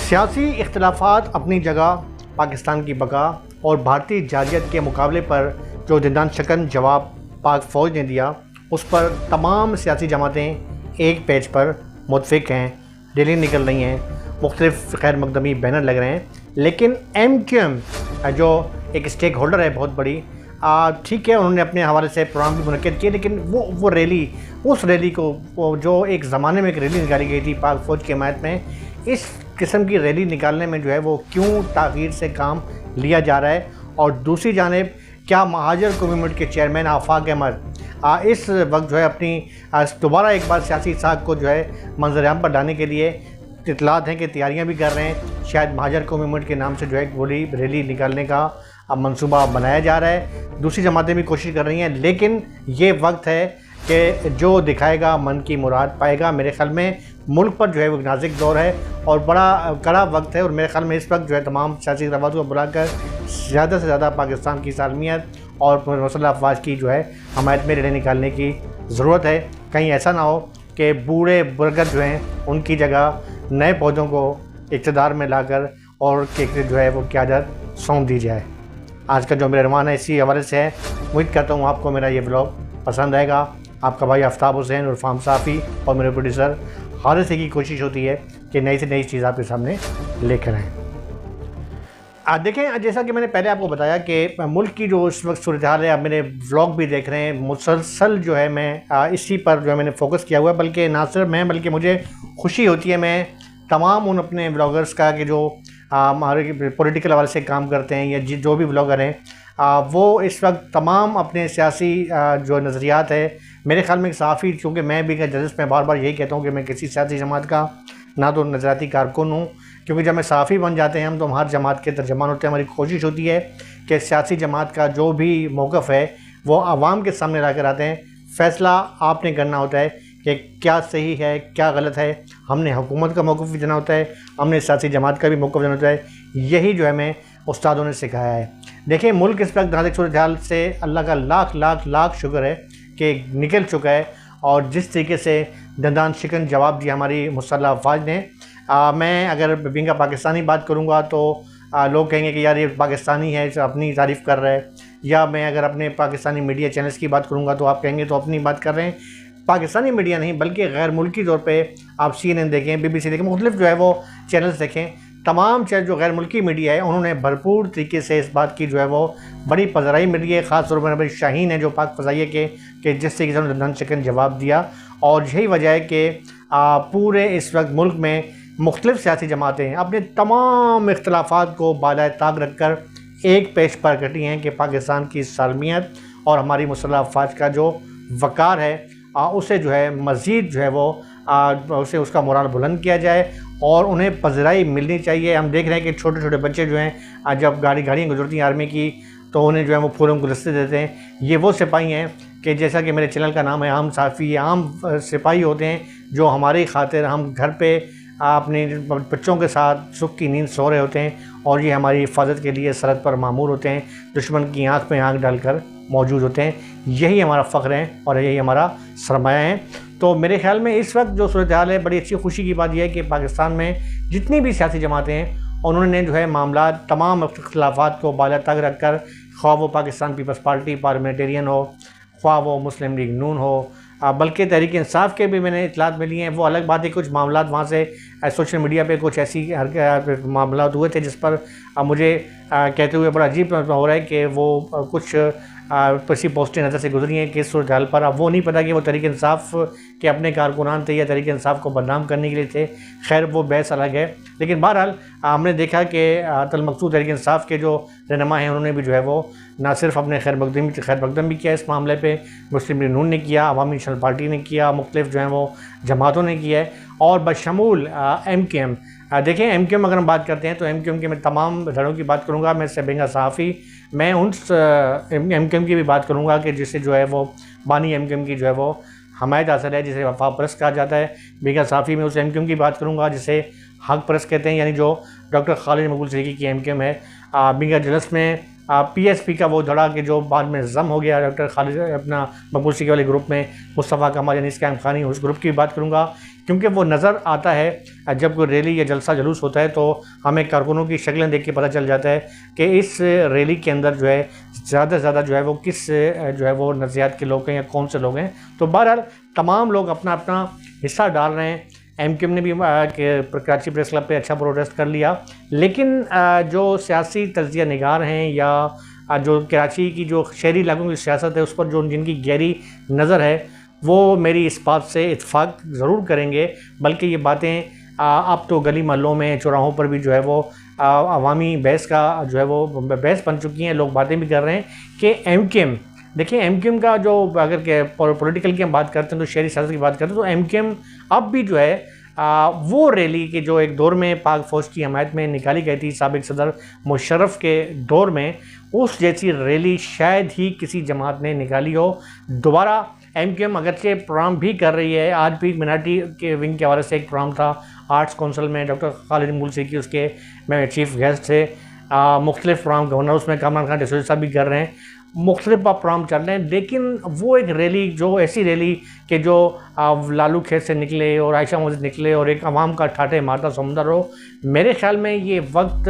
सियासी इख्तलाफात अपनी जगह, पाकिस्तान की बका और भारतीय जारजियत के मुकाबले पर जो दंदान शिकन जवाब पाक फ़ौज ने दिया, उस पर तमाम सियासी जमातें एक पेज पर मुतफ़िक हैं, रैली निकल रही हैं, मुख्तलिफ़ खैर मकदमी बैनर लग रहे हैं। लेकिन MQM जो एक स्टेक होल्डर है बहुत बड़ी, ठीक है, उन्होंने अपने हवाले से प्रोग्राम भी मुनक्किद किए, लेकिन वो रैली, उस रैली को जो एक ज़माने में एक रैली निकाली गई थी पाक फ़ौज की हिमायत में, इस किस्म की रैली निकालने में जो है वो क्यों ताख़ीर से काम लिया जा रहा है। और दूसरी जानिब क्या महाजर कम्यूनिटी के चेयरमैन आफाक अहमद इस वक्त जो है अपनी दोबारा एक बार सियासी साख को जो है मंजर-ए-आम पर लाने के लिए इत्तलात हैं कि तैयारियां भी कर रहे हैं, शायद महाजर कम्यूनिटी के नाम से जो है एक बड़ी रैली निकालने का अब मंसूबा बनाया जा रहा है। दूसरी जमातें भी कोशिश कर रही हैं, लेकिन ये वक्त है कि जो दिखाएगा मन की मुराद पाएगा। मेरे ख्याल में मुल्क पर जो है वो नाजुक दौर है और बड़ा कड़ा वक्त है, और मेरे ख्याल में इस वक्त जो है तमाम सियासी रवात को बुलाकर ज़्यादा से ज़्यादा पाकिस्तान की सालमियत और मुसल्लह अफवाज की जो है हमायत में रैली निकालने की ज़रूरत है। कहीं ऐसा ना हो कि बूढ़े बुज़ुर्ग जो हैं उनकी जगह नए पौधों को इक़्तिदार में लाकर और के जो है वो क़यादत सौंप दी जाए। आज का जो मेरा रवाना है इसी हवाले से है। उम्मीद करता हूँ आपको मेरा ये व्लॉग पसंद आएगा। आपका भाई आफ्ताब हुसैन और फाम साफ़ी और मेरे प्रोड्यूसर हारिस की कोशिश होती है कि नई से नई चीज़ आपके सामने लेकर आएँ। देखें, जैसा कि मैंने पहले आपको बताया कि मुल्क की जो इस वक्त सूरत हाल है, आप मेरे व्लॉग भी देख रहे हैं, मुसलसल जो है मैं इसी पर जो है मैंने फोकस किया हुआ है। बल्कि ना सिर्फ मैं, बल्कि मुझे खुशी होती है मैं तमाम उन अपने ब्लॉगर्स का कि जो हमारे पॉलिटिकल हवाले से काम करते हैं या जो भी ब्लॉगर हैं, वो इस वक्त तमाम अपने सियासी जो नज़रियात है, मेरे ख्याल में एक सहाफ़ी, चूँकि मैं भी जर्नलिस्ट में बार बार यही कहता हूँ कि मैं किसी सियासी जमात का ना तो नज़रियाती कारकुन हूँ, क्योंकि जब मैं सहाफ़ी बन जाते हैं हम तो हर जमात के तर्जमान होते हैं। हमारी कोशिश होती है कि सियासी जमात का जो भी मौक़िफ़ है वो आवाम के सामने ला कर आते हैं। फ़ैसला आपने करना होता है कि क्या सही है क्या गलत है। हमने हुकूमत का मौक़िफ़ भी देना होता है, हमने सियासी जमात का भी मौक़िफ़ देना होता है। यही जो है हमें उस्तादों ने सिखाया है। देखिए, मुल्क इस वक्त नाजुक सूरत हाल से अल्लाह का लाख लाख लाख शुक्र है कि निकल चुका है, और जिस तरीके से दंदान शिकन जवाब दिया हमारी मुसल्लह अफवाज ने, मैं अगर बिंगा पाकिस्तानी बात करूँगा तो लोग कहेंगे कि यार ये पाकिस्तानी है, अपनी तारीफ़ कर रहा है, या मैं अगर अपने पाकिस्तानी मीडिया चैनल्स की बात करूँगा तो आप कहेंगे तो अपनी बात कर रहे हैं। पाकिस्तानी मीडिया नहीं बल्कि गैर मुल्की तौर पे आप CNN देखें, BBC देखें, मुख्तलिफ जो है वो चैनल्स देखें, तमाम चैनल जो गैर मुल्की मीडिया है उन्होंने भरपूर तरीके से इस बात की जो है वो बड़ी पजराई मिली है। ख़ास तौर पर बड़ी शाहीन है जो पाक फ़ज़ाइया के जिस तरीके से उन्होंने दंदान शिकन जवाब दिया। और यही वजह है कि पूरे इस वक्त मुल्क में मुख्तलिफ सियासी जमातें अपने तमाम इख्तलाफात को बालाए ताक रख कर एक पेश पर कटी हैं कि पाकिस्तान की सालमियत और हमारी मुसल्लह अफवाज का जो वक़ार है उसे जो है मज़ीद जो है वो उसे उसका मोराल बुलंद किया जाए और उन्हें पजराई मिलनी चाहिए। हम देख रहे हैं कि छोटे छोटे बच्चे जो हैं जब गाड़ियाँ गुजरती हैं आर्मी की तो उन्हें जो है वो फूलों गुलदस्ते देते हैं। ये वो सिपाही हैं कि जैसा कि मेरे चैनल का नाम है आम साफ़ी, आम सिपाही होते हैं जो हमारी खातिर हम घर पे अपने बच्चों के साथ सुख की नींद सो रहे होते हैं, और ये हमारी हिफाजत के लिए सरहद पर मामूर होते हैं, दुश्मन की आँख में आँख डालकर मौजूद होते हैं। यही हमारा फ़ख्र है और यही हमारा सरमाया है। तो मेरे ख्याल में इस वक्त जो सूरत हाल है, बड़ी अच्छी खुशी की बात यह है कि पाकिस्तान में जितनी भी सियासी जमातें हैं उन्होंने जो है मामला तमाम इख्तिलाफ़ात को बाला तक रख कर, ख्वाह वो पाकिस्तान पीपल्स पार्टी पार्लियामेंटेरियन हो, ख्वाह वो मुस्लिम लीग नून हो, बल्कि तहरीक इंसाफ के भी मैंने इतलात मिली हैं। वो अलग बात है, कुछ मामला वहाँ से सोशल मीडिया पे कुछ ऐसी मामला हुए थे जिस पर मुझे कहते हुए बड़ा अजीब हो रहा है कि वो कुछ किसी पोस्टें नज़र से गुजरी हैं किस सूरत हाल पर। अब वो नहीं पता कि वो तहरीक इंसाफ के अपने कारकुनान थे या तहरीक इंसाफ को बदनाम करने के लिए थे। खैर वो बहस अलग है, लेकिन बहरहाल हमने देखा कि अतल मकसूद तहरीक इंसाफ के जो रहनुमा हैं उन्होंने भी जो है वो ना सिर्फ अपने खैर मकदम भी किया इस मामले पर, मुस्लिम लीग नून ने किया, अवामी नेशनल पार्टी ने किया, मुख्तलिफ जो हैं वो जमातों ने किया है, और बशमूल MQM। देखें, MQM अगर हम बात करते हैं तो MQM के मैं तमाम धड़ों की बात करूँगा। मैं बिंगा सहाफ़ी, मैं उन MQM की भी बात करूँगा कि जिसे जो है वो बानी MQM की जो है वो हमायत हासिल है, जिसे वफा परस्त कहा जाता है। बिंगा सहाफ़ी में उस MQM की बात करूँगा जिसे हक परस्त कहते हैं, यानी जो डॉक्टर खालिद मकबूल सिद्दीकी की MQM है। बिंगा जलस में पीएसपी का वो धड़ा कि जो बाद में जम हो गया डॉक्टर खालिद अपना मकबूल सिक्की वाले ग्रुप में, मुस्तफ़ा कमाल यानी इस्लाम खानी, उस ग्रुप की बात करूँगा क्योंकि वो नज़र आता है जब कोई रैली या जलसा जुलूस होता है तो हमें कारकुनों की शक्लें देख के पता चल जाता है कि इस रैली के अंदर जो है ज़्यादा से ज़्यादा जो है वो किस जो है वो नज़रियात के लोग हैं या कौन से लोग हैं। तो बहरहाल तमाम लोग अपना अपना हिस्सा डाल रहे हैं। एमक्यूएम ने भी कराची प्रेस क्लब पे अच्छा प्रोटेस्ट कर लिया, लेकिन जो सियासी तज्जिया निगार हैं या जो कराची की जो शहरी इलाकों की सियासत है उस पर जो जिनकी गहरी नज़र है वो मेरी इस बात से इत्फाक ज़रूर करेंगे, बल्कि ये बातें अब तो गली महलों में चौराहों पर भी जो है वो अवामी बहस का जो है वो बहस बन चुकी हैं। लोग बातें भी कर रहे हैं कि एमक्यूएम, देखिए एमक्यूएम का जो अगर के पॉलिटिकल की हम बात करते हैं तो शहरी सियासत की बात करते हैं तो एमक्यूएम अब भी जो है वो रैली के जो एक दौर में पाक फ़ौज की हमायत में निकाली गई थी साबिक सदर मुशर्रफ के दौर में, उस जैसी रैली शायद ही किसी जमात ने निकाली हो। दोबारा एमक्यूएम अगरचे प्रोग्राम भी कर रही है, आज भी मिनाटी के विंग के हवाले से एक प्रोग्राम था आर्ट्स काउंसिल में, डॉक्टर खालिद मकबूल सिक्की उसके मैं चीफ गेस्ट थे। मुख्तलिफ प्रोग्राम गवर्नर उसमें कामरान खान डिसूजा साहब भी कर रहे हैं, मुख्तलिफ प्रोग्राम चल रहे हैं, लेकिन वो एक रैली जो ऐसी रैली कि जो लालू खेत से निकले और आयशा मस्जिद निकले और एक अवाम का ठाठे मारता समुंदर हो, मेरे ख्याल में ये वक्त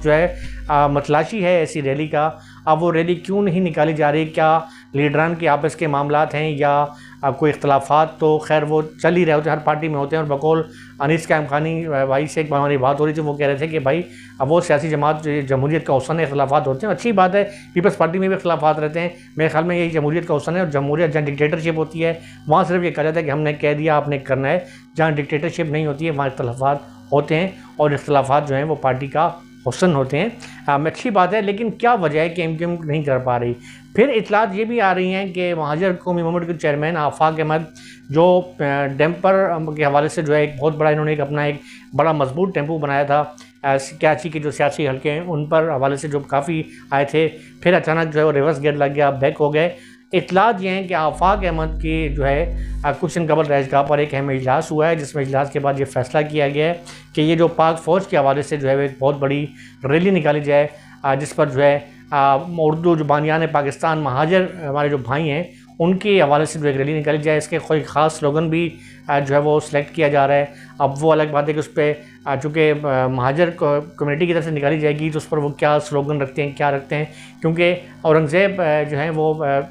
जो है मतलाशी है ऐसी रैली का। अब वो रैली क्यों नहीं निकाली जा रही, क्या लीडरान के आपस के मामलात हैं या कोई इख्तलाफात तो खैर वो चल ही रहे होते हैं, हर पार्टी में होते हैं। और बकौल अनीस कायम खानी भाई से एक हमारी बात हो रही थी, वो कह रहे थे कि भाई अब वो सियासी जमात जमहूरियत का हुस्न है, इख्तलाफात होते हैं, अच्छी बात है, पीपल्स पार्टी में भी इख्तलाफात रहते हैं, मेरे ख्याल में यही जमहूरियत का हुस्न है। और जमहूरियत जहाँ डिक्टेटरशिप होती है वहाँ सिर्फ ये कहा जाता है कि हमने कह दिया आपने करना है, जहाँ डिक्टेटरशिप नहीं होती है वहाँ इख्तलाफात होते हैं और इख्तलाफात जो हैं वो पार्टी का हुस्न होते हैं। अच्छी बात है, लेकिन क्या वजह है कि एमक्यूएम नहीं कर पा रही। फिर इतलात ये भी आ रही हैं कि महाजर कौमी मूवमेंट के चेयरमैन आफाक अहमद जो डैम्पर के हवाले से जो है एक बहुत बड़ा इन्होंने अपना एक बड़ा मजबूत टेम्पो बनाया था, कराची के जो सियासी हल्के हैं उन पर हवाले से जो काफ़ी आए थे, फिर अचानक जो है वो रिवर्स गेट लग गया, बैक हो गए। इतलात ये हैं कि आफाक अहमद की जो है कुछ दिन कबल रहजगाह पर एक अहम इजलास हुआ है, जिसमें इजलास के बाद ये फैसला किया गया है कि ये जो पाक फ़ौज के हवाले से जो है एक बहुत बड़ी रैली निकाली जाए, जिस पर जो है उर्दू जो बानियान पाकिस्तान महाजर हमारे जो भाई हैं उनके हवाले से जो एक रैली निकाली जाए। इसके कोई ख़ास स्लोगन भी जो है वो सिलेक्ट किया जा रहा है। अब वो अलग बात है कि उस पर चूँकि महाजर कम्युनिटी की तरफ से निकाली जाएगी तो उस पर वो क्या स्लोगन रखते हैं, क्या रखते हैं, क्योंकि औरंगज़ेब जो है वो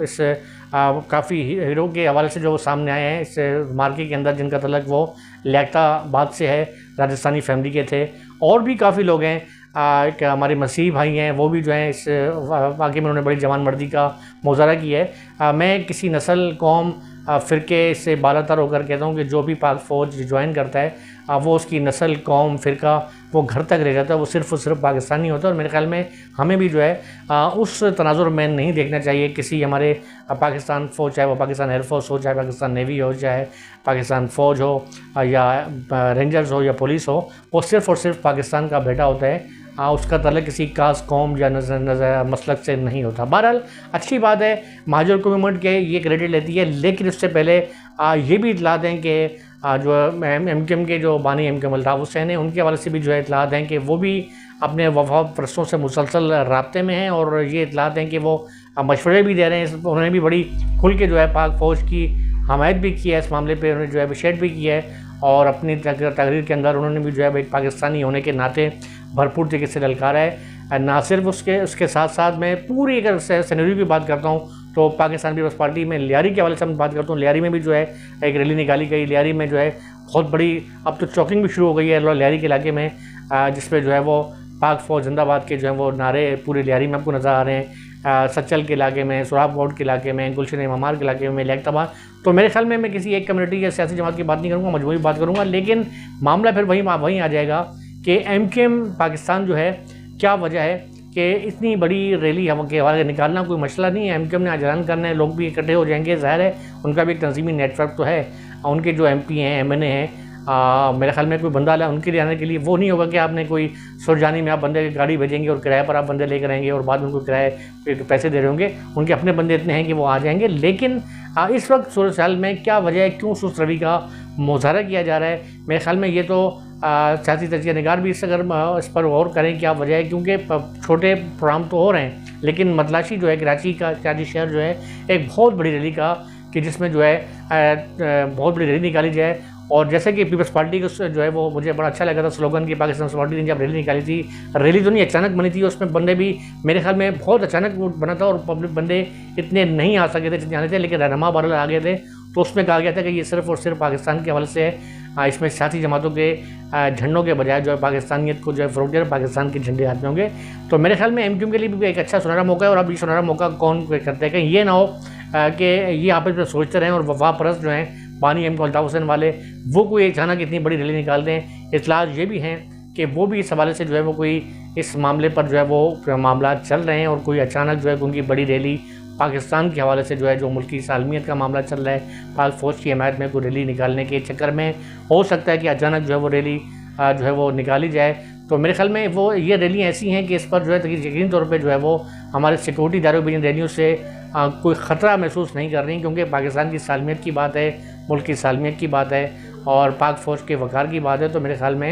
इस काफ़ी हीरो के हवाले से जो सामने आए हैं इस मार्के के अंदर, जिनका तल्लुक़ वो लियाकताबाद से है, राजस्थानी फैमिली के थे। और भी काफ़ी लोग हैं कि हमारे मसीह भाई हैं, वो भी जो हैं इस वाक़े में उन्होंने बड़ी जवान मर्दी का मुजाहरा किया है। मैं किसी नस्ल कौम फ़िरके से बालातर होकर कहता हूँ कि जो भी पाक फ़ौज ज्वाइन करता है वो उसकी नस्ल कौम फ़िरका वो घर तक रह जाता है, वो सिर्फ़ और सिर्फ पाकिस्तानी होता है। और मेरे ख्याल में हमें भी जो है उस तनाजुर में नहीं देखना चाहिए किसी हमारे पाकिस्तान फ़ौज, चाहे वो पाकिस्तान एयरफोर्स हो, चाहे पाकिस्तान नेवी हो, चाहे पाकिस्तान फ़ौज हो या रेंजर्स हो या पुलिस हो, वो सिर्फ़ और सिर्फ पाकिस्तान का बेटा होता है, उसका तल्लुक़ किसी कास्ट कौम या मसलक से नहीं होता। बहरहाल अच्छी बात है महाजर मूवमेंट के ये क्रेडिट लेती है, लेकिन इससे पहले ये भी इतला दें कि जो एमक्यूएम के जो बानी एमक्यूएम अल्ताफ़ हुसैन हैं उनके हवाले से भी जो है इतला दें कि वो भी अपने वफा परस्तों से मुसलसल राब्ते में हैं और ये इतला दें कि वो मशवरे भी दे रहे हैं। उन्होंने भी बड़ी खुल के जो है पाक फ़ौज की हमायत भी की है, इस मामले पर उन्होंने जो है अप्रिशिएट भी किया है और अपनी तकरीर के अंदर उन्होंने भी जो है एक पाकिस्तानी होने के नाते भरपूर तरीके से ललकारा है। ना सिर्फ उसके साथ साथ मैं पूरी अगर सिनेरियो की बात करता हूँ तो पाकिस्तान पीपल्स पार्टी में लियारी के हवाले से मैं बात करता हूँ, लियारी में भी जो है एक रैली निकाली गई। लियारी में जो है बहुत बड़ी अब तो चौकिंग भी शुरू हो गई है लियारी के इलाके में, जिसपे जो है वो पाक फ़ौज जिंदाबाद के जो है वो नारे पूरे लियारी में आपको नज़र आ रहे हैं। सच्चल के इलाके में, सुराब बोर्ड के इलाके में, गुलशन ममार के इलाके में, लियाकताबाद। तो मेरे ख्याल में मैं किसी एक कम्युनिटी या सियासी जमात की बात नहीं करूँगा, मजबूरी बात करूँगा, लेकिन मामला फिर वहीं आ जाएगा कि एमक्यूएम पाकिस्तान जो है क्या वजह है कि इतनी बड़ी रैली हम के हवाले निकालना कोई मसला नहीं है। एमक्यूएम ने आज ऐलान करना है, लोग भी इकट्ठे हो जाएंगे, ज़ाहिर है उनका भी एक तंजीमी नेटवर्क तो है, उनके जो एमपी हैं, एमएनए हैं, मेरे ख्याल में कोई बंदा उनके लिए आने के लिए वो नहीं होगा कि आपने कोई सुरजानी में आप बंदे की गाड़ी भेजेंगे और किराए पर आप बंदे लेकर आएंगे और बाद में उनको किराए पैसे दे रहे होंगे। उनके अपने बंदे इतने हैं कि वो आ जाएंगे। लेकिन इस वक्त सूरत हाल में क्या वजह है, क्यों सुस्त रवि का मुजाहरा किया जा रहा है, मेरे ख्याल में ये तो सियासी तजिया निगार भी इस पर गौर करें क्या वजह है, क्योंकि छोटे प्रोग्राम तो हो रहे हैं लेकिन मतलाशी जो है कराची शहर जो है एक बहुत बड़ी रैली का कि जिसमें जो है बहुत बड़ी रैली निकाली जाए। और जैसे कि पीपल्स पार्टी को जो है वो मुझे बड़ा अच्छा लगा था स्लोगन की, पाकिस्तान पार्टी ने जब रैली निकाली थी, रैली तो नहीं अचानक बनी थी, उसमें बंदे भी मेरे ख्याल में बहुत अचानक बना था और पब्लिक बंदे इतने नहीं आ सके थे जितने आने थे, लेकिन रहनुमा बहरहाल आ गए थे। तो उसमें कहा गया था कि ये सिर्फ और सिर्फ पाकिस्तान के हवाले से है, इसमें सियासी जमातों के झंडों के बजाय जो है पाकिस्तानियत को जो है फ़रोग़ दे पाकिस्तान के झंडे हाथ में होंगे। तो मेरे ख्याल में MQM के लिए भी एक अच्छा सुनहरा मौका है। और अब ये सुनहरा मौका कौन करते हैं, कहीं ये ना हो कि ये आपस में सोचते रहें और वफा परस्त जो हैं बानी M अल्ताफ़ हुसैन वाले वो कोई अचानक इतनी बड़ी रैली निकाल दें। इतलात ये भी हैं कि वो भी इस हवाले से जो है वो कोई इस मामले पर जो है वो मामला चल रहे हैं और कोई अचानक जो है उनकी बड़ी रैली पाकिस्तान के हवाले से जो है जो मुल्की सालमियत का मामला चल रहा है, पाक फ़ौज की हिमायत में कोई रैली निकालने के चक्कर में हो सकता है कि अचानक जो है वो रैली जो है वो निकाली जाए। तो मेरे ख्याल में वो ये रैली ऐसी हैं कि इस पर जो है यकीनी तौर पे जो है वो हमारे सिक्योरिटी इदारों भी इन रैलियों से कोई ख़तरा महसूस नहीं कर रही, क्योंकि पाकिस्तान की सालमियत की बात है, मुल्क की सालमियत की बात है और पाक फ़ौज के वक़ार की बात है। तो मेरे ख्याल में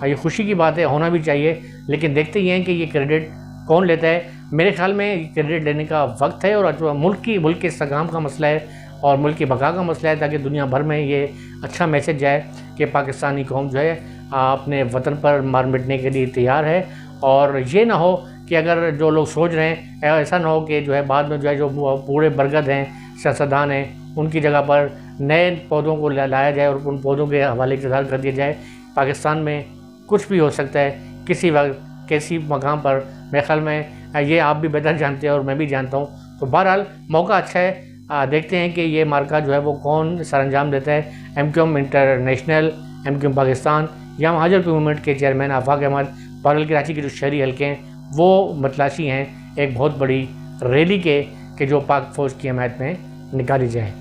ये खुशी की बात है, होना भी चाहिए। लेकिन देखते ही हैं कि ये क्रेडिट कौन लेता है। मेरे ख्याल में क्रेडिट लेने का वक्त है और मुल्क के इस्तेहकाम का मसला है और मुल्क की बका का मसला है, ताकि दुनिया भर में ये अच्छा मैसेज जाए कि पाकिस्तानी कौम जो है अपने वतन पर मार मिटने के लिए तैयार है। और ये ना हो कि अगर जो लोग सोच रहे हैं ऐसा ना हो कि जो है बाद में जो है जो बूढ़े बरगद हैं, सियासतदान हैं, उनकी जगह पर नए पौधों को लाया जाए और उन पौधों के हवाले इक़्तिदार कर दिया जाए। पाकिस्तान में कुछ भी हो सकता है किसी वक्त किसी मकाम पर, मेरे ख्याल में ये आप भी बेहतर जानते हैं और मैं भी जानता हूँ। तो बहरहाल मौका अच्छा है, देखते हैं कि ये मार्का जो है वो कौन सरअंजाम देता है। MQM इंटरनेशनल, MQM पाकिस्तान या महाजर मूवमेंट के चेयरमैन आफाक अहमद बहरहाल कराची के जो शहरी हल्के हैं वो मतलाशी हैं एक बहुत बड़ी रैली के जो पाक फ़ौज की हिमायत में निकाली जाए।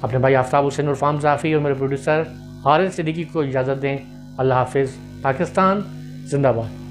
अपने भाई आफ्ताब हुसैन और फाम साफ़ी और मेरे प्रोड्यूसर हारिस सिद्दीकी को इजाज़त दें। अल्लाह हाफिज़। पाकिस्तान जिंदाबाद।